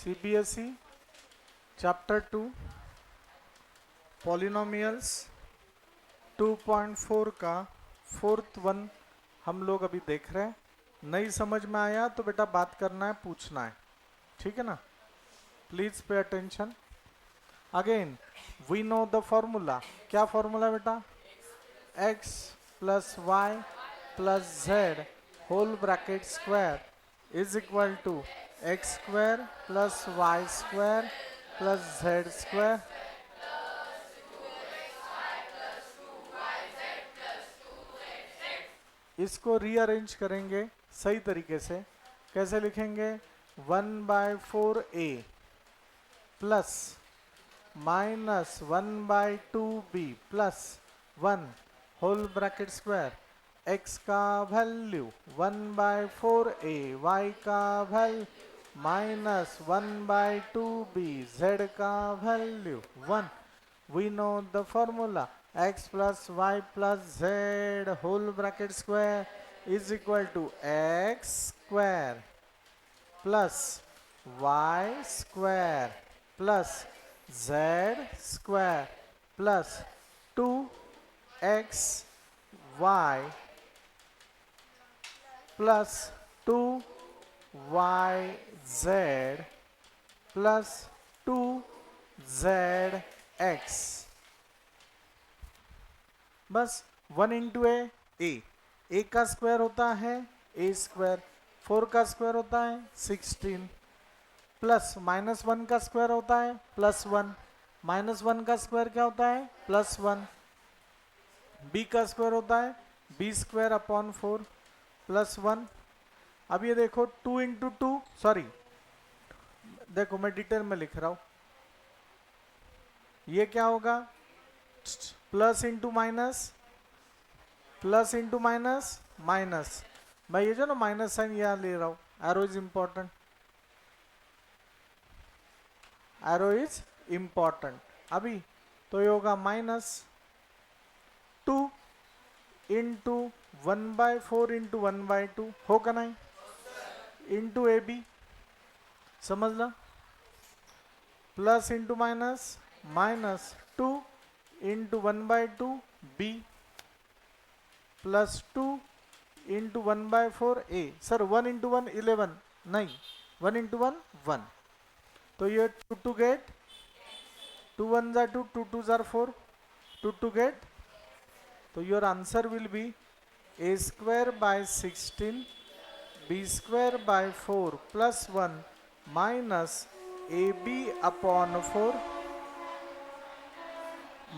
CBSE chapter 2 polynomials 2.4 का fourth one हम लोग अभी देख रहे हैं। नहीं समझ में आया तो बेटा बात करना है, पूछना है, ठीक है ना। Please pay attention. Again we know the formula. क्या फॉर्मूला बेटा? x plus y plus z whole bracket square is equal to x square plus Y square plus Z square. इसको रीअरेंज करेंगे सही तरीके से। कैसे लिखेंगे? 1/4a plus minus 1/2b plus 1 whole bracket square. x का वैल्यू 1/4a, y का value minus 1/2b, z का value 1। We know the formula x plus y plus z whole bracket square is equal to x square plus y square plus z square plus 2x y plus 2y z plus 2z x। बस 1 into ए का square होता है ए square, 4 का square होता है 16 plus minus 1 का square होता है प्लस 1, माइनस 1 का स्क्वायर क्या होता है? प्लस 1। बी का स्क्वायर होता है बी स्क्वायर अपॉन 4 प्लस 1। अब ये देखो 2 इंटू 2, सॉरी देखो मैं डिटेल में लिख रहा हूं। ये क्या होगा? Plus into minus, plus into minus minus. मैं ये जो ना माइनस साइन यहां ले रहा हूं, arrow is important, arrow is important. अभी तो ये होगा माइनस 2 इंटू 1/4 इंटू 1/2 होगा नहीं, इंटू ए बी, समझ ला। Plus into minus minus 2 into 1/2 B plus 2 into 1/4 A. Sir 1 into 1 11, नहीं 1 इंटू 1 1। तो ये 2 टू गेट 2 1 जा 2, 2 2 जार 4, 2 टू गेट। तो your answer will be a square by 16 b square by 4 plus 1 minus ab upon 4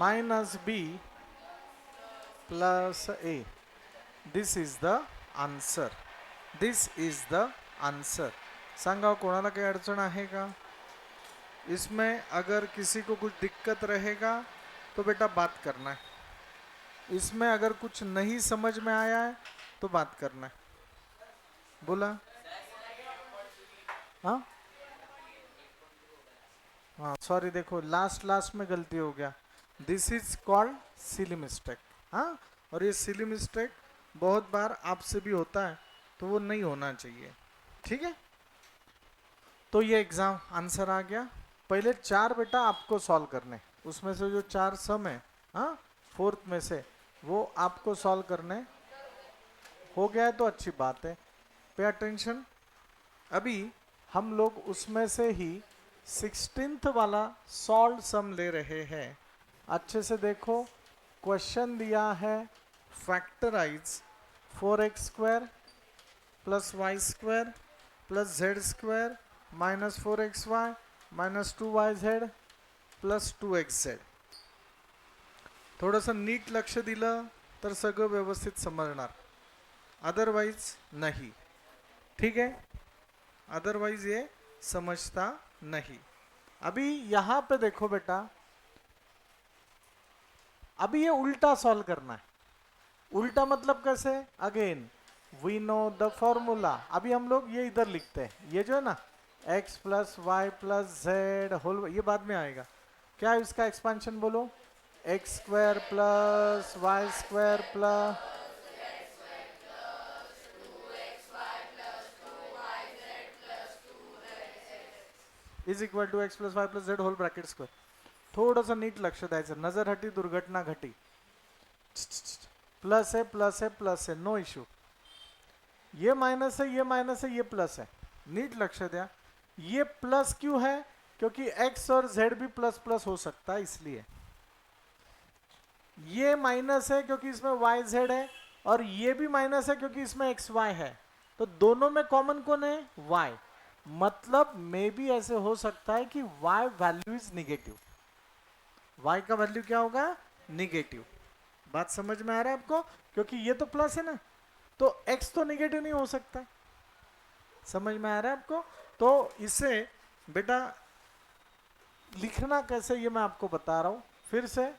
minus b plus a. This is the answer. This is the answer. सांगा कोणाला काही अडचण आहे का इसमें? अगर किसी को कुछ दिक्कत रहेगा तो बेटा बात करना है। इसमें अगर कुछ नहीं समझ में आया है तो बात करना है। बोला हाँ हाँ, सॉरी देखो लास्ट में गलती हो गया। This is called silly mistake. हाँ, और ये सिली मिस्टेक बहुत बार आपसे भी होता है, तो वो नहीं होना चाहिए, ठीक है। तो ये एग्जाम आंसर आ गया। पहले 4 बेटा आपको सॉल्व करने, उसमें से जो 4 सम है, हाँ फोर्थ में से, वो आपको सॉल्व करने। हो गया है तो अच्छी बात है, पे अटेंशन। अभी हम लोग उसमें से ही 16th वाला सॉल्व सम ले रहे हैं। अच्छे से देखो, क्वेश्चन दिया है factorise 4x square plus Y square plus Z square minus 4xy minus 2yz plus 2xz। थोडंसं नीट लक्ष दिलं तर सगळं व्यवस्थित समजणार, अदरवाइज नहीं, ठीक है। अदरवाइज ये समझता नहीं। अभी यहां पे देखो बेटा, अभी ये उल्टा सॉल्व करना है। उल्टा मतलब कैसे? Again we know the formula. अभी हम लोग ये इधर लिखते हैं, ये जो है ना x plus y plus z whole, ये बाद में आएगा। क्या है इसका एक्सपेंशन? बोलो x square plus Y square plus, is equal to x plus y plus z whole bracket square. थोडंसं नीट लक्ष द्यायचं, नजर हटी दुर्घटना घटी. प्लस है प्लस है प्लस है, नो इश्यू. ये माइनस है ये माइनस है ये प्लस है, नीट लक्ष दिया. ये प्लस क्यों है? क्योंकि x और z भी प्लस प्लस हो सकता है इसलिए. ये माइनस है क्योंकि इसमें y z है, और ये भी माइनस है क्योंकि इसमें x y है. तो दोनों में कॉमन कौन है? y. मतलब मे भी ऐसे हो सकता है कि y value is negative. y का वैल्यू क्या होगा? निगेटिव. बात समझ में आ रहा है आपको? क्योंकि ये तो प्लस है ना, तो x तो निगेटिव नहीं हो सकता. समझ में आ रहा है आपको? तो इसे बेटा लिखना कैसे ये मैं आपको बता रहा हूं फिर से.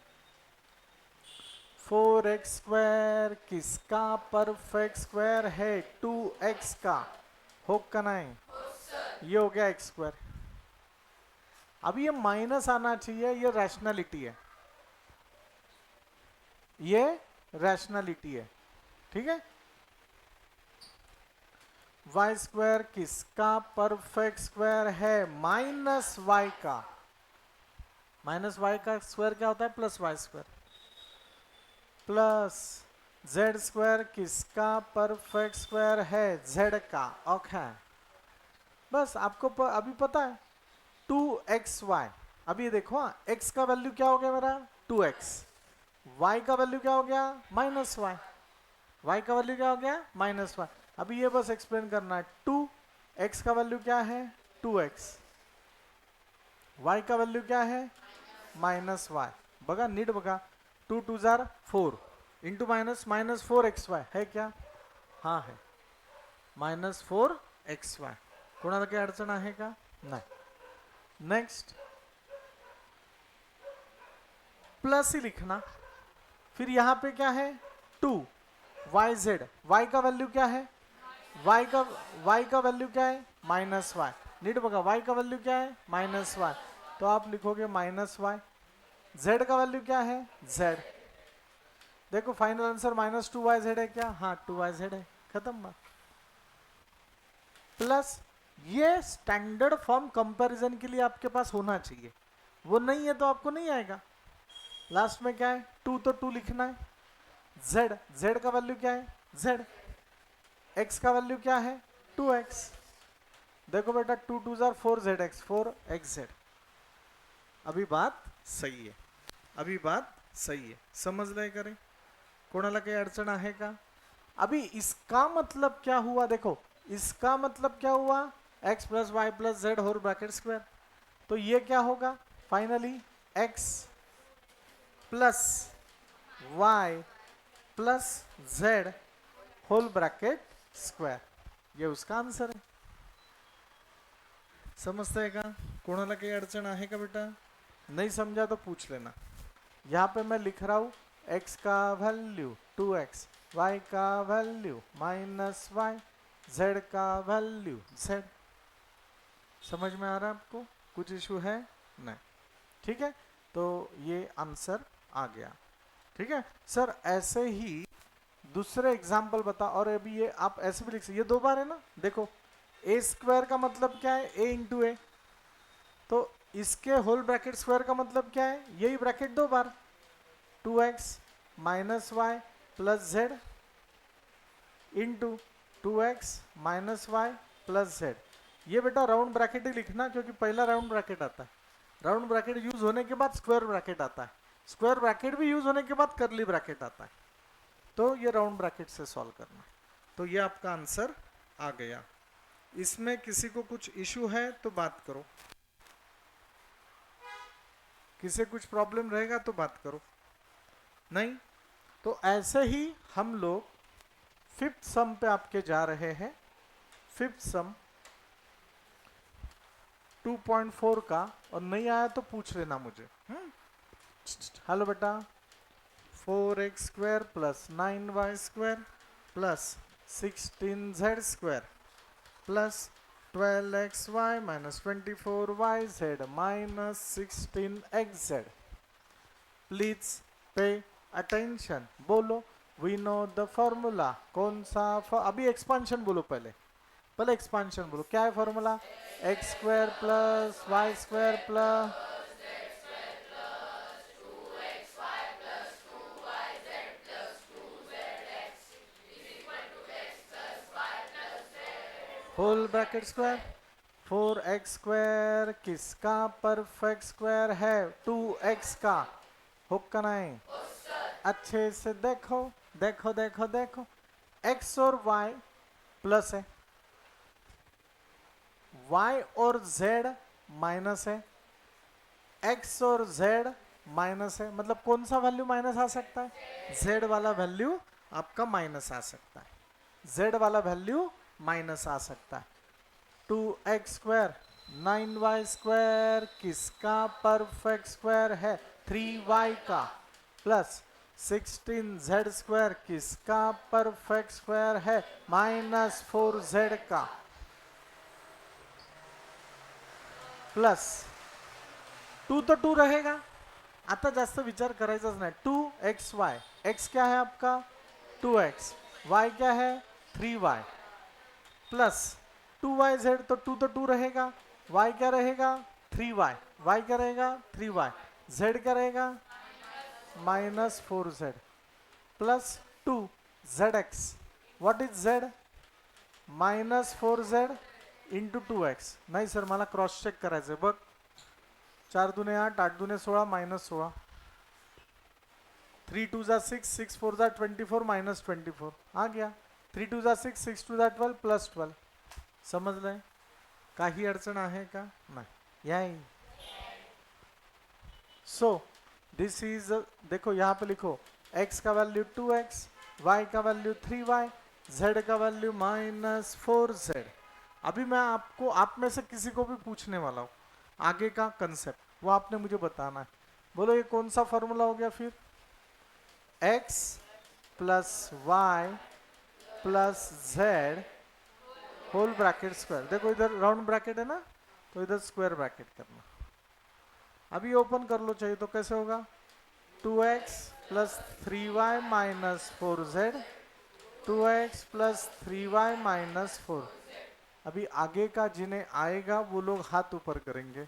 4x स्क्वायर किसका परफेक्ट स्क्वायर है? 2x का. हो का नहीं? ये हो गया x स्क्वायर. अब ये माइनस आना चाहिए, ये रैशनैलिटी है, ये रैशनैलिटी है. ठीक है. y स्क्वायर किसका परफेक्ट स्क्वायर है? माइनस y का. माइनस y का स्क्वायर क्या होता है? Plus y square. Plus z square किसका परफेक्ट स्क्वायर है? z का. ओके. बस आपको अभी पता है 2xy. अब ये देखो, x का वैल्यू क्या हो गया मेरा? 2x. y का वैल्यू क्या हो गया? Minus y. y का वैल्यू क्या हो गया? Minus y. अभी ये बस एक्सप्लेन करना है. 2x का वैल्यू क्या है? 2x. y का वैल्यू क्या है? Minus y. बघा नीट बघा. 2 2 jar 4 into minus minus 4xy है क्या? हाँ है. Minus 4xy. कोणाला काही अडचण आहे का? नाही. नेक्स्ट प्लस ही लिखना. फिर यहां पे क्या है? 2yz. y का वैल्यू क्या है? y का वैल्यू क्या है? Minus y. नीट बघा, y का वैल्यू क्या है? Minus y. तो आप लिखोगे माइनस y. z का वैल्यू क्या है? z. देखो फाइनल आंसर माइनस 2yz है क्या? हाँ 2yz है. खत्म बात. प्लस ये स्टैंडर्ड फॉर्म कंपैरिजन के लिए आपके पास होना चाहिए, वो नहीं है तो आपको नहीं आएगा. लास्ट में क्या है? 2 तो 2 लिखना है. z का वैल्यू क्या है? z. x का वैल्यू क्या है? 2x. देखो बेटा 2 2 जार 4zx 4xz. अभी बात सही है, अभी बात सही है. समजलंय का रे? कोणाला काही अडचण आहे का? अभी इसका मतलब क्या हुआ? देखो इसका मतलब क्या हुआ? x plus y plus z whole bracket square. तो ये क्या होगा? Finally x plus y plus z whole bracket square. ये उसका आंसर है. समझते है का? कोणाला काही अडचण आहे का बेटा? नहीं समझा तो पूछ लेना. यहाँ पे मैं लिख रहा हूँ x का वैल्यू 2x, y का वैल्यू माइनस वाई, z का वैल्यू z. समझ में आ रहा है आपको? कुछ इशू है? नहीं. ठीक है. तो ये आंसर आ गया. ठीक है सर. ऐसे ही दूसरे एग्जाम्पल बता. और अभी ये आप ऐसे भी लिख सकते. ये 2 बार है ना. देखो ए स्क्वायर का मतलब क्या है? ए इंटू ए. तो इसके होल ब्रैकेट स्क्वायर का मतलब क्या है? यही ब्रैकेट 2 बार. 2x minus y plus z into 2x minus y plus z. ये बेटा राउंड ब्रैकेट ही लिखना, क्योंकि पहला राउंड ब्रैकेट आता है. राउंड ब्रैकेट यूज होने के बाद स्क्वायर ब्रैकेट आता है. स्क्वायर ब्रैकेट भी यूज होने के बाद कर्ली ब्रैकेट आता है. तो ये राउंड ब्रैकेट से सॉल्व करना. तो ये आपका आंसर आ गया. इसमें किसी को कुछ इशू है तो बात करो. किसी कुछ प्रॉब्लम रहेगा तो बात करो. नहीं तो ऐसे ही हम लोग फिफ्थ सम पे आपके जा रहे हैं. फिफ्थ सम 2.4 का. और नहीं आया तो पूछ लेना मुझे. हेलो बेटा. 4x square plus 9y square plus 16z square plus 12xy minus 24yz minus 16xz. Please pay attention. बोलो वी नो द फॉर्मूला. कौन सा? अभी एक्सपांशन बोलो पहले. पहले एक्सपांशन बोलो, क्या है formula? X square plus Y square plus whole bracket square 4x square किसका परफेक्ट स्क्वायर है? 2x का। हुक्का नहीं, अच्छे से देखो देखो देखो देखो, x और y प्लस है, y और z माइनस है, x और z माइनस है, मतलब कौन सा वैल्यू माइनस आ सकता है? z वाला वैल्यू आपका माइनस आ सकता है, z वाला वैल्यू माइनस आ सकता है। 2x स्क्वायर 9y स्क्वायर किसका परफेक्ट स्क्वायर है? 3y का। प्लस 16z स्क्वायर किसका परफेक्ट स्क्वायर है? माइनस 4z का। प्लस 2 तो 2 रहेगा, आता जास्त विचार करायचाच नाही। 2xy, x क्या है आपका? 2x, y क्या है? 3y, प्लस 2yz, तो 2 तो 2 रहेगा, y क्या रहेगा? 3y, y क्या रहेगा? 3y, z क्या रहेगा? Minus 4z, plus 2zx, what is z? Minus 4z into 2x। नाही सर, मला क्रॉस चेक करायचंय बघ, 4 दुने 8, 8 दुने 16, माइनस 16, 3 2 जा 6, 6 4 जा 24, माइनस 24 आ गया। 3 2 जा 6, 6 2 जा 12, प्लस 12। समजलंय? काही अडचण आहे का? नाही, यही। सो दिस इज, देखो यहाँ पे लिखो x का वैल्यू 2x, y का वैल्यू 3y, z का वैल्यू माइनस 4z। अभी मैं आपको, आप में से किसी को भी पूछने वाला हूँ आगे का कंसेप्ट, वो आपने मुझे बताना है। बोलो ये कौन सा फॉर्मूला हो गया फिर? x plus y plus z whole bracket square. देखो इधर राउंड ब्रैकेट है ना, तो इधर स्क्वायर ब्रैकेट करना। अभी ओपन कर लो चाहिए तो कैसे होगा? 2x plus 3y minus 4z, 2x plus 3y minus 4। अभी आगे का जिन्हें आएगा वो लोग हाथ ऊपर करेंगे,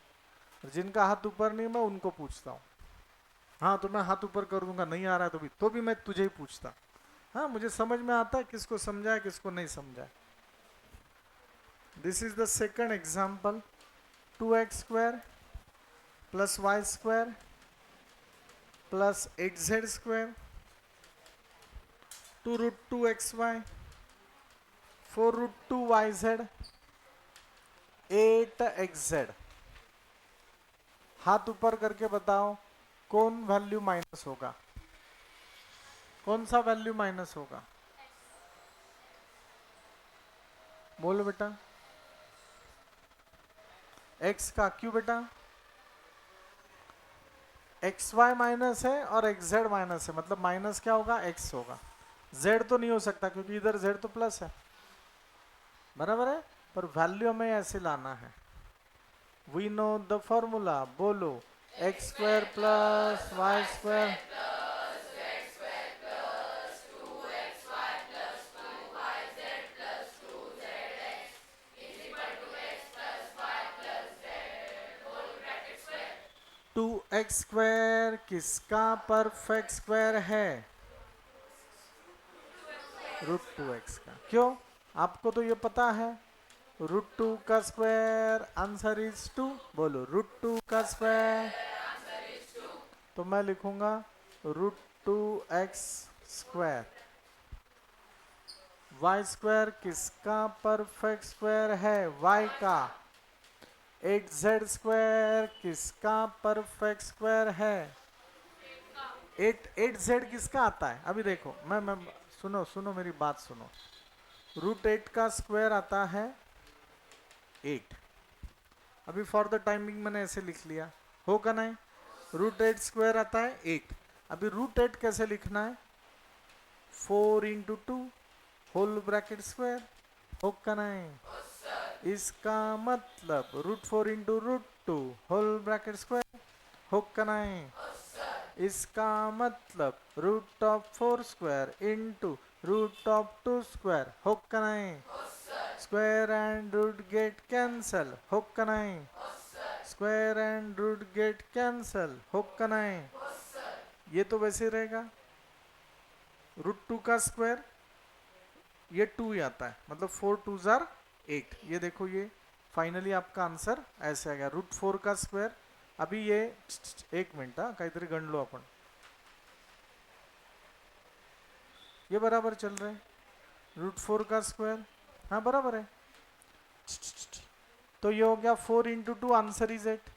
जिनका हाथ ऊपर नहीं मैं उनको पूछता हूँ। हाँ तो मैं हाथ ऊपर कर दूंगा, नहीं आ रहा है तो भी मैं तुझे ही पूछता। हाँ मुझे समझ में आता है किसको समझा है किसको नहीं समझा है। This is the second example. 2x square plus Y square plus 8z square 2 root 2xy 4 root 2yz 8xz। हाथ ऊपर करके बताओ कौन वैल्यू माइनस होगा? कौन सा वैल्यू माइनस होगा? बोलो बेटा। x का, क्यों बेटा? एक्स वाई माइनस है और एक्स जेड माइनस है, मतलब माइनस क्या होगा? x होगा। z तो नहीं हो सकता क्योंकि इधर z तो प्लस है, बराबर है, पर वैल्यू हमें ऐसे लाना है। वी नो द फॉर्मूला, बोलो x square plus Y square two x square किसका परफेक्ट स्क्वायर है? रूट 2x का। क्यों? आपको तो ये पता है, रूट 2 का स्क्वायर आंसर इज 2। बोलो रूट 2 का स्क्वायर, तो मैं लिखूंगा root 2x square. y square किसका परफेक्ट स्क्वायर है? y का। 8z स्क्वायर किसका परफेक्ट स्क्वायर है? 8z किसका आता है? अभी देखो, मैं सुनो सुनो मेरी बात सुनो। रूट 8 का स्क्वायर आता है 8। अभी फॉर द टाइमिंग मैंने ऐसे लिख लिया, होगा नहीं? रूट 8 स्क्वायर आता है 8। अभी रूट 8 कैसे लिखना है? 4 इंटू 2 होल ब्रैकेट स्क्वायर, होगा नहीं? इसका मतलब root 4 into root 2 whole bracket square, होगा नहीं? इसका मतलब root of 4 square into root of 2 square, होगा नहीं? Square and root get cancel, हो का नाही? Square and root get cancel, हो का नहीं? ये तो वैसे रहेगा, √2 का स्क्वायर, ये 2 ही आता है, मतलब 4 2 जार 8। ये देखो, ये फाइनली आपका आंसर ऐसे आ गया, √4 का स्क्वायर। अभी ये 1 मिनिट, काहीतरी गणलो आपण, ये बराबर चल रहा है, √4 का स्क्वायर, हाँ बराबर है। तो ये हो गया 4 × 2, आंसर इज 8।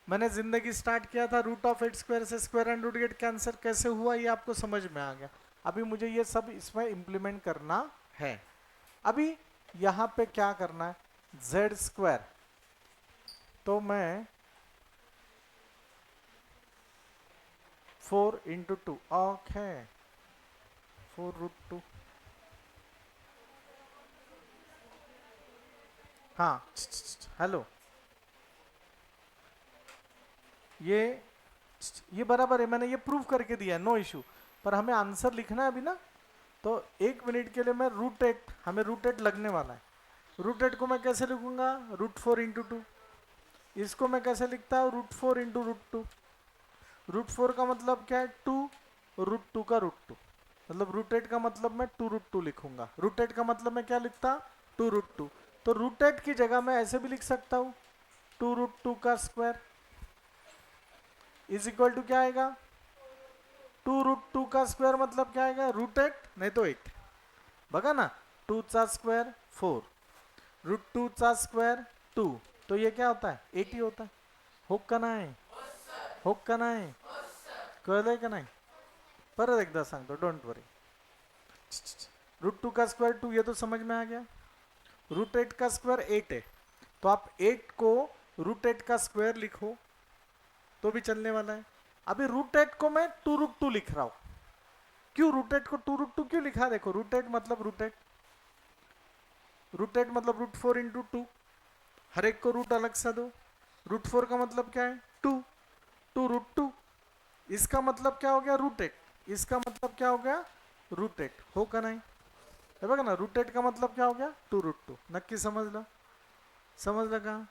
मैंने जिंदगी स्टार्ट किया था √8² से square and root get cancel कैसे हुआ, ये आपको समझ में आ गया। अभी मुझे ये सब इसमें इंप्लीमेंट करना है। अभी यहाँ पे क्या करना है, z², तो मैं 4 × 2, ओके, 4√2, हाँ हेलो, ये बराबर है, मैंने ये प्रूव करके दिया है, नो इशू। पर हमें आंसर लिखना है अभी ना, तो 1 मिनट के लिए मैं √8, हमें √8 लगने वाला है। √8 को मैं कैसे लिखूंगा, √4 × 2। इसको मैं कैसे लिखता हूँ, √4 × √2। √4 का मतलब क्या है, 2, √2 का √2, मतलब √8 का मतलब मैं 2√2 लिखूंगा। √8 का मतलब मैं क्या लिखता, 2√2। तो √8 की जगह मैं ऐसे भी लिख सकता हूँ, 2√2 का स्क्वायर इज इक्वल टू क्या आएगा, 2√2 का स्क्वायर मतलब क्या आएगा, √8 नहीं तो 8, बघा ना, 2 चा स्क्वायर 4, √2 चा स्क्वायर 2, तो ये क्या होता है, 80 होता है, हो का नाही, हो का नाही, कळलंय का नाही? परत एकदा सांगतो, डोंट वरी। √2 का स्क्वायर 2, ये तो समझ में आ गया। √8 का स्क्वायर 8 है, तो आप 8 को √8 का स्क्वायर लिखो तो भी चलने वाला है। अभी √8 को मैं 2√2 लिख रहा हूं, क्यों √8 को 2√2 क्यों लिखा, देखो √8 मतलब √8 मतलब √4 × 2, हर एक को रूट अलग सा दो। √4 का मतलब क्या है, 2, 2√2, इसका मतलब क्या हो गया, √8, इसका मतलब क्या हो गया, √8, हो का नाही? हे बघा ना, √8 का मतलब क्या हो गया, 2√2। नक्की समझला, समझला का?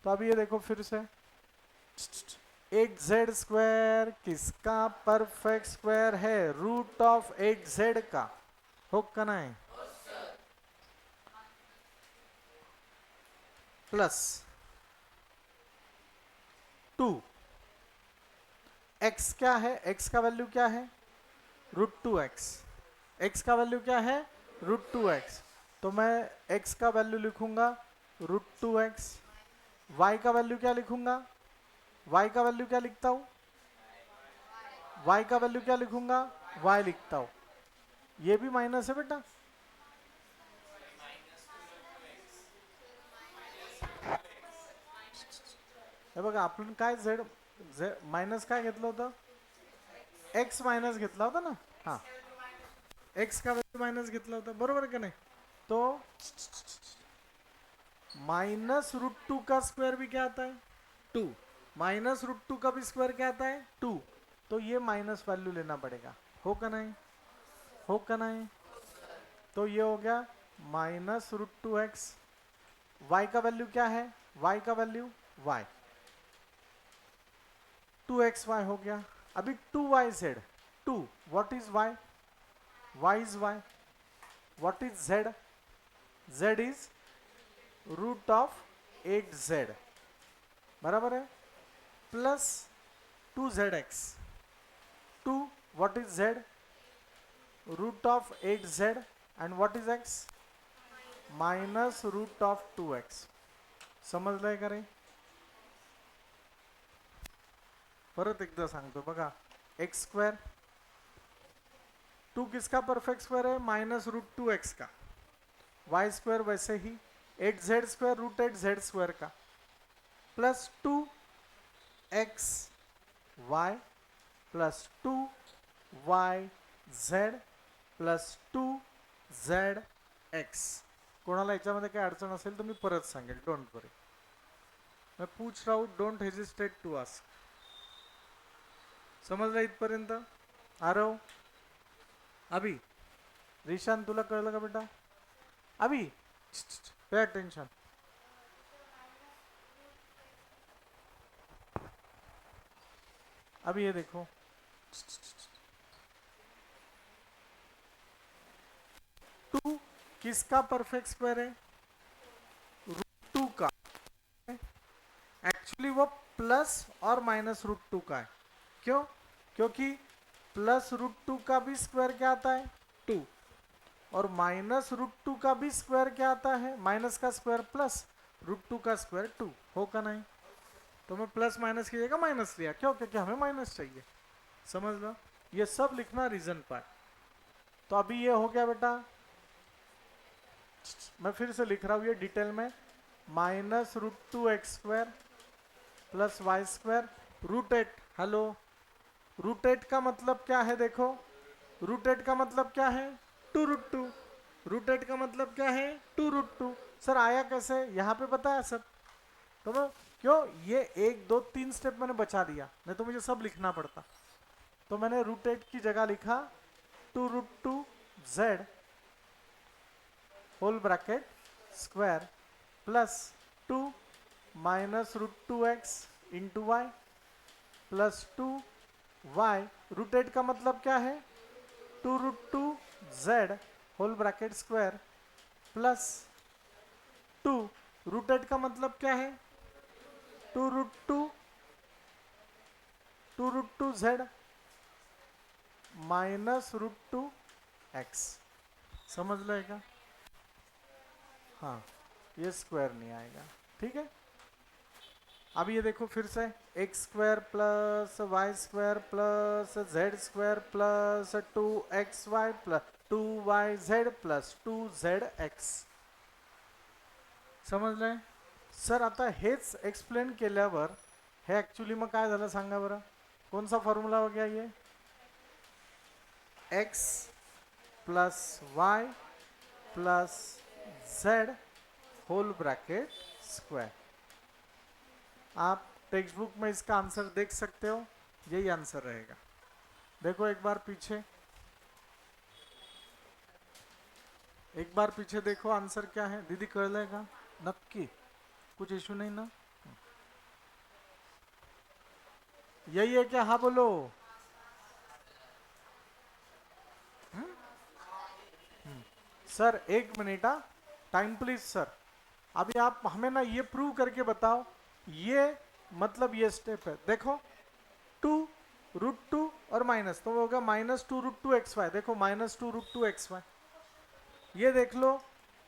तो अभी ये देखो फिर से, 8z² किसका परफेक्ट स्क्वायर है, √8z का, हो का नाही? प्लस 2, x क्या है, x का वैल्यू क्या है, √2x, x का वैल्यू क्या है, √2x, तो मैं x का वैल्यू लिखूंगा √2x, y का वैल्यू क्या लिखूंगा, y का वैल्यू क्या लिखता हूं, y का वैल्यू क्या लिखूंगा, y लिखता हूं, ये भी माइनस है बेटा, हे बघा आपण काय z मायनस काय घेतलं होतं, x मायनस घेतला होता ना, हाँ x का वैल्यू माइनस घेतला होता, बरोबर का नहीं? तो -√2 का स्क्वायर भी क्या आता है, 2, -√2 का भी स्क्वायर क्या आता है, 2, तो ये माइनस वैल्यू लेना पड़ेगा, हो का नहीं, हो का नहीं? तो ये हो गया -√2x, y का वैल्यू क्या है, y का वैल्यू y, 2xy हो गया। अभी 2yz, 2, what is y, y is y, what is z, z is √8z, बराबर है, plus 2zx, 2, what is z, √8z, and what is x, -√2x, समजलंय का रे? परत एकदा सांगतो बघा, x², 2 किसका परफेक्ट स्क्वायर है, -√2x का, y² वैसे ही 8z² √8z² का, plus 2xy plus 2yz plus 2zx। कोणाला याच्यामध्ये काय अडचण असेल तर मी परत सांगेल, डोंट वरी, मैं पूछ रहा हूँ, डोंट हेजिस्टेट टू आस्क। समजलं इथपर्यंत, आरव, अभी रिशान तुला कळलं का बेटा? अभी पे अटेंशन। अब ये देखो, टू किसका परफेक्ट स्क्वायर है? रूट टू का। एक्चुअली वो प्लस और माइनस रूट टू का है। क्यों? क्योंकि प्लस रूट टू का भी स्क्वायर क्या आता है? टू। और माइनस रूट टू का भी स्क्वायर क्या आता है? माइनस का स्क्वायर प्लस रूट टू का स्क्वायर टू। होगा नहीं? तो मैं प्लस माइनस की जगह माइनस लिया। क्यों? क्योंकि हमें माइनस चाहिए। समझ लो, ये सब लिखना रीजन पार्ट। तो अभी ये हो गया बेटा, मैं फिर से लिख रहा हूं ये डिटेल में। Minus root two x square plus Y square root eight. Hello, root eight का मतलब क्या है? देखो, रूट एट का मतलब क्या है? Two root two. Root eight का मतलब क्या है? Two root to. सर आया कैसे? यहाँ पे बताया सर। तो मैं क्यों ये एक दो तीन स्टेप मैंने बचा दिया, नहीं तो मुझे सब लिखना पड़ता। तो मैंने रूट एट की जगह लिखा two root two z whole bracket square plus two minus root two x into y plus two y. Root eight का मतलब क्या है? Two root two z whole bracket square plus two. Root eight का मतलब क्या है? Two root two z minus root two x. समझ लेगा? हाँ, ये स्क्वायर नहीं आएगा। ठीक है, अब ये देखो फिर से, X square plus Y square plus Z square plus two X Y plus two Y Z plus two Z X. समजलंय? सर आता हेच एक्सप्लेन केल्यावर हे ॲक्च्युली मग काय झालं सांगा बरं, कोणचा फॉर्म्युला हो गया ये? X plus y plus z whole bracket square. आप टेक्स्ट बुक में इसका आंसर देख सकते हो, यही आंसर रहेगा. देखो एक बार पीछे, एक बार पीछे देखो आंसर क्या है. दीदी कळलंय का? नक्की कुछ इशू नहीं ना? यही है क्या? हाँ बोलो. सर एक मिनट, टाइम प्लीज सर. अभी आप हमें ना ये प्रूव करके बताओ, ये मतलब ये स्टेप है. देखो टू रूट टू और माइनस, तो होगा minus two root two X Y. देखो minus two root two X Y. ये देख लो,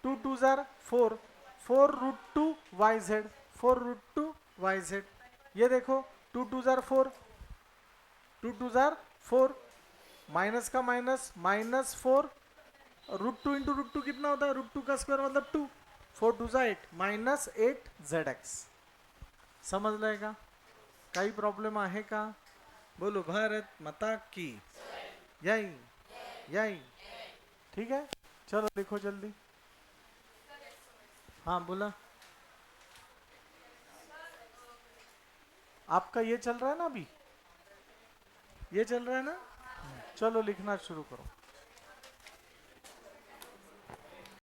टू टू जार four, four root two Y Z, four root two Y Z. ये देखो टू टू जार फोर, टू टू जार फोर, माइनस का minus minus four, root two into root two कितना होता है? रूट टू का स्क्वायर मतलब टू, फोर टू जा eight, minus eight Z X. समजलंय का? काही प्रॉब्लेम आहे का? बोलो भारत माता की यही यही. ठीक है, चलो देखो जल्दी. हाँ बोला. आपका ये चल रहा है ना अभी, ये चल रहा है ना? चलो लिखना शुरू करो.